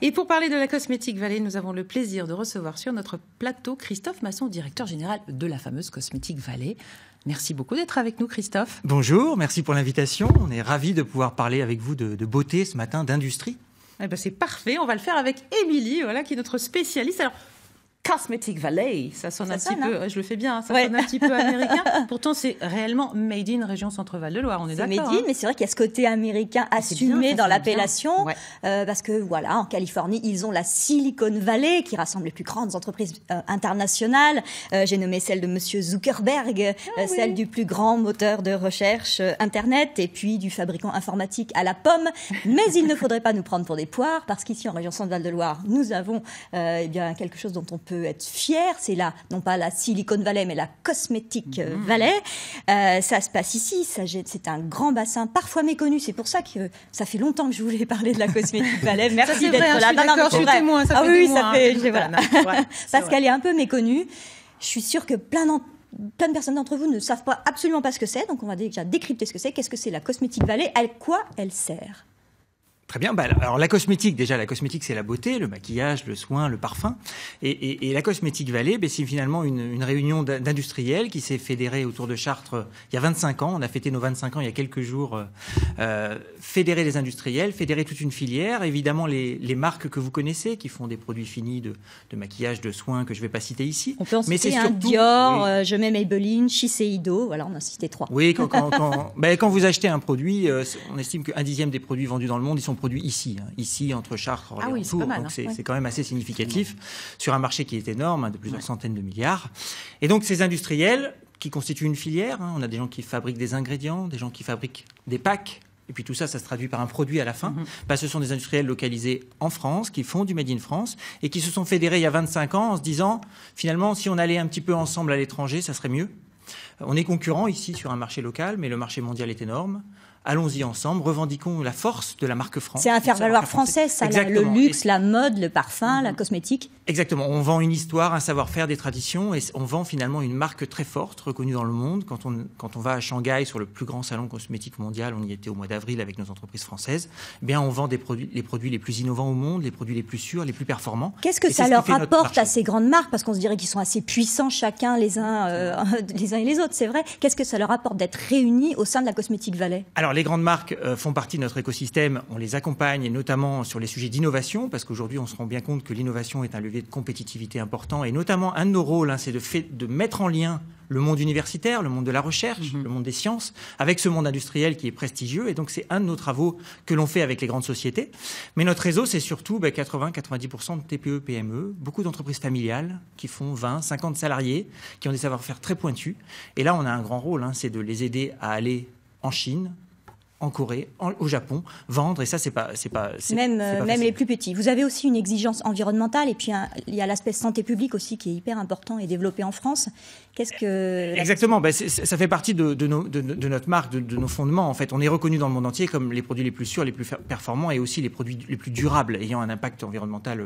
Et pour parler de la Cosmétique Vallée, nous avons le plaisir de recevoir sur notre plateau Christophe Masson, directeur général de la fameuse Cosmétique Vallée. Merci beaucoup d'être avec nous, Christophe. Bonjour, merci pour l'invitation. On est ravis de pouvoir parler avec vous de beauté ce matin, d'industrie. Eh ben c'est parfait, on va le faire avec Émilie, voilà, qui est notre spécialiste. Alors, Cosmétique Valley, ça sonne un petit peu, je le fais bien, ça sonne un petit peu américain. Pourtant, c'est réellement made in région Centre-Val de Loire, on est d'accord. C'est made in, mais c'est vrai qu'il y a ce côté américain assumé dans l'appellation, parce que voilà, en Californie, ils ont la Silicon Valley qui rassemble les plus grandes entreprises internationales. J'ai nommé celle de Monsieur Zuckerberg, celle du plus grand moteur de recherche Internet, et puis du fabricant informatique à la pomme. Mais il ne faudrait pas nous prendre pour des poires, parce qu'ici, en région Centre-Val de Loire, nous avons eh bien quelque chose dont on peut être fier, c'est là, non pas la Silicon Valley, mais la Cosmétique Valley. Ça se passe ici, c'est un grand bassin, parfois méconnu, c'est pour ça que ça fait longtemps que je voulais parler de la Cosmétique Valley. Merci d'être là. D'accord, je suis témoin, ça fait oui, ça fait, voilà. Parce qu'elle est un peu méconnue. Je suis sûre que plein de personnes d'entre vous ne savent absolument pas ce que c'est, donc on va déjà décrypter ce que c'est. Qu'est-ce que c'est la Cosmétique Valley? À quoi elle sert? Très bien. Alors la cosmétique, c'est la beauté, le maquillage, le soin, le parfum. Et la Cosmétique Vallée, c'est finalement une réunion d'industriels qui s'est fédérée autour de Chartres il y a 25 ans. On a fêté nos 25 ans il y a quelques jours. Fédérer les industriels, fédérer toute une filière. Évidemment, les marques que vous connaissez, qui font des produits finis de maquillage, de soins, que je ne vais pas citer ici. On peut en citer Dior, je mets Maybelline, Shiseido, voilà, on en a cité 3. Oui, quand vous achetez un produit, on estime qu'un dixième des produits vendus dans le monde, ils sont produits ici entre Chartres et Orléans. C'est pas mal, donc c'est quand même assez significatif sur un marché qui est énorme, de plusieurs centaines de milliards. Et donc ces industriels qui constituent une filière, on a des gens qui fabriquent des ingrédients, des gens qui fabriquent des packs, et puis tout ça se traduit par un produit à la fin. Ce sont des industriels localisés en France, qui font du Made in France, et qui se sont fédérés il y a 25 ans en se disant, finalement, si on allait un petit peu ensemble à l'étranger, ça serait mieux. On est concurrents ici sur un marché local, mais le marché mondial est énorme. Allons-y ensemble, revendiquons la force de la marque France. C'est un faire-valoir français, ça, le luxe, la mode, le parfum, la cosmétique. Exactement, on vend une histoire, un savoir-faire, des traditions, et on vend finalement une marque très forte, reconnue dans le monde. Quand on va à Shanghai, sur le plus grand salon cosmétique mondial, on y était au mois d'avril avec nos entreprises françaises, on vend les produits les plus innovants au monde, les produits les plus sûrs, les plus performants. Qu'est-ce que ça leur apporte à ces grandes marques? Parce qu'on se dirait qu'ils sont assez puissants chacun les uns et les autres, c'est vrai. Qu'est-ce que ça leur apporte d'être réunis au sein de la Cosmétique Valley? Alors, les grandes marques font partie de notre écosystème, on les accompagne, et notamment sur les sujets d'innovation, parce qu'aujourd'hui, on se rend bien compte que l'innovation est un levier de compétitivité important, et notamment, un de nos rôles, c'est de mettre en lien le monde universitaire, le monde de la recherche, le monde des sciences, avec ce monde industriel qui est prestigieux, et donc c'est un de nos travaux que l'on fait avec les grandes sociétés. Mais notre réseau, c'est surtout 80-90% de TPE, PME, beaucoup d'entreprises familiales qui font 20, 50 salariés, qui ont des savoir-faire très pointus, et là, on a un grand rôle, c'est de les aider à aller en Chine, en Corée, au Japon, vendre, et ça, c'est pas même les plus petits. Vous avez aussi une exigence environnementale, et puis il y a l'aspect santé publique aussi qui est hyper important et développé en France. Qu'est-ce que... Exactement, ça fait partie de notre marque, de nos fondements. En fait, on est reconnu dans le monde entier comme les produits les plus sûrs, les plus performants, et aussi les produits les plus durables, ayant un impact environnemental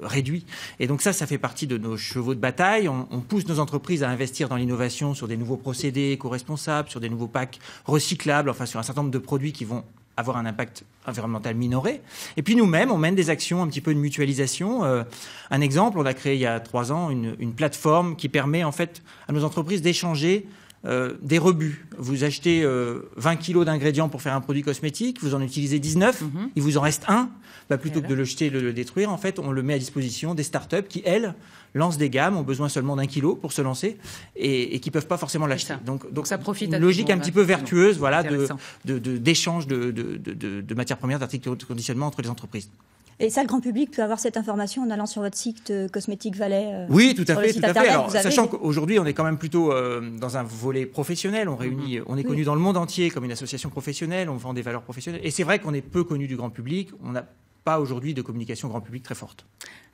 réduit. Et donc ça fait partie de nos chevaux de bataille. On pousse nos entreprises à investir dans l'innovation sur des nouveaux procédés éco-responsables, sur des nouveaux packs recyclables, enfin sur un certain nombre de produits qui vont avoir un impact environnemental minoré. Et puis nous-mêmes, on mène des actions un petit peu de mutualisation. Un exemple, on a créé il y a 3 ans une plateforme qui permet en fait à nos entreprises d'échanger des rebuts. Vous achetez 20 kilos d'ingrédients pour faire un produit cosmétique, vous en utilisez 19, il vous en reste un. Plutôt que de le jeter et de le détruire, en fait, on le met à disposition des startups qui, elles, lancent des gammes, ont besoin seulement d'1 kilo pour se lancer et qui ne peuvent pas forcément l'acheter. Donc ça profite une logique un petit peu vertueuse, d'échange de matières premières, d'articles de conditionnement entre les entreprises. Et ça, le grand public peut avoir cette information en allant sur votre site Cosmétique Valley. Oui, tout à fait. Alors, sachant qu'aujourd'hui, on est quand même plutôt dans un volet professionnel. On est connu dans le monde entier comme une association professionnelle. On vend des valeurs professionnelles. Et c'est vrai qu'on est peu connu du grand public. On n'a pas aujourd'hui de communication grand public très forte.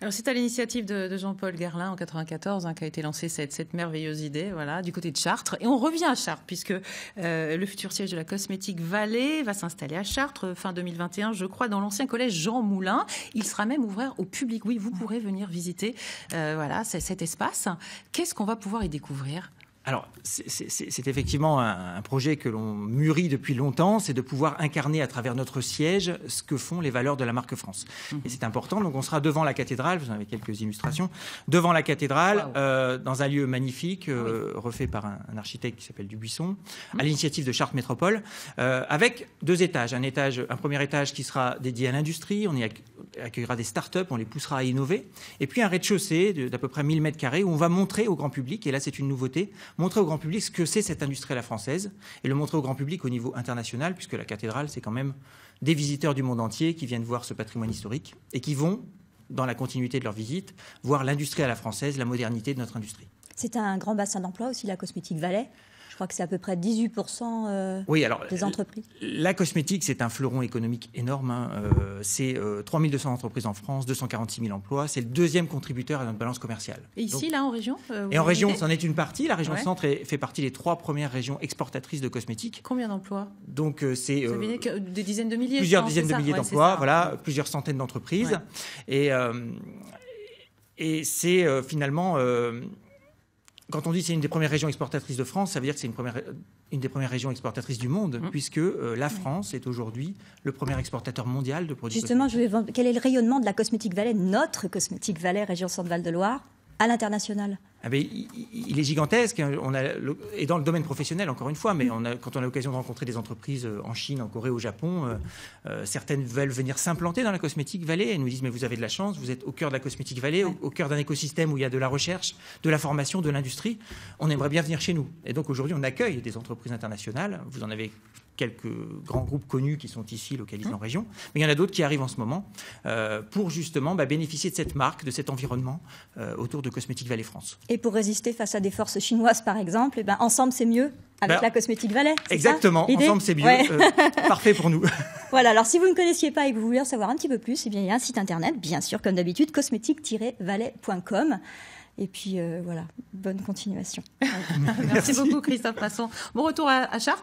Alors c'est à l'initiative de Jean-Paul Guerlain en 1994 qu'a été lancée cette merveilleuse idée, voilà, du côté de Chartres. Et on revient à Chartres puisque le futur siège de la Cosmétique Vallée va s'installer à Chartres fin 2021, je crois, dans l'ancien collège Jean Moulin. Il sera même ouvert au public. Oui, vous pourrez venir visiter cet espace. Qu'est-ce qu'on va pouvoir y découvrir ? Alors, c'est effectivement un projet que l'on mûrit depuis longtemps, c'est de pouvoir incarner à travers notre siège ce que font les valeurs de la marque France. Et c'est important, donc on sera devant la cathédrale, vous en avez quelques illustrations, devant la cathédrale, dans un lieu magnifique, refait par un architecte qui s'appelle Dubuisson, à l'initiative de Chartres Métropole, avec 2 étages. Un premier étage qui sera dédié à l'industrie, on y accueillera des start-up, on les poussera à innover, et puis un rez-de-chaussée d'à peu près 1000 mètres carrés où on va montrer au grand public, et là c'est une nouveauté, montrer au grand public ce que c'est cette industrie à la française et le montrer au grand public au niveau international, puisque la cathédrale, c'est quand même des visiteurs du monde entier qui viennent voir ce patrimoine historique et qui vont, dans la continuité de leur visite, voir l'industrie à la française, la modernité de notre industrie. C'est un grand bassin d'emploi aussi, la Cosmétique Valais. Je crois que c'est à peu près 18% des entreprises. La cosmétique, c'est un fleuron économique énorme. C'est 3200 entreprises en France, 246 000 emplois. C'est le 2e contributeur à notre balance commerciale. Et ici, là, en région Et en région, c'en est une partie. La région Centre fait partie des 3 premières régions exportatrices de cosmétiques. Combien d'emplois? Donc, c'est des dizaines de milliers. Plusieurs dizaines de milliers d'emplois, voilà, plusieurs centaines d'entreprises. Ouais. Et c'est finalement... Quand on dit que c'est une des premières régions exportatrices de France, ça veut dire que c'est une des premières régions exportatrices du monde, puisque la France est aujourd'hui le premier exportateur mondial de produits Justement, cosmétiques. Quel est le rayonnement de la Cosmétique Valais, notre Cosmétique Valais, région Centre-Val de Loire, à l'international? Il est gigantesque, et dans le domaine professionnel, encore une fois, mais quand on a l'occasion de rencontrer des entreprises en Chine, en Corée, au Japon, certaines veulent venir s'implanter dans la Cosmétique Valais. Elles nous disent, mais vous avez de la chance, vous êtes au cœur de la Cosmétique Valais, au cœur d'un écosystème où il y a de la recherche, de la formation, de l'industrie. On aimerait bien venir chez nous. Et donc aujourd'hui, on accueille des entreprises internationales. Vous en avez quelques grands groupes connus qui sont ici localisés en région, mais il y en a d'autres qui arrivent en ce moment pour justement bénéficier de cette marque, de cet environnement autour de Cosmétique Valais France. Et pour résister face à des forces chinoises, par exemple, ensemble c'est mieux avec la Cosmétique Valais. Exactement, ensemble c'est mieux. Parfait pour nous. Voilà, alors si vous ne connaissiez pas et que vous voulez en savoir un petit peu plus, il y a un site internet, bien sûr, comme d'habitude, cosmétique-valais.com. Et puis voilà, bonne continuation. Merci beaucoup Christophe Masson. Bon retour à Chartres.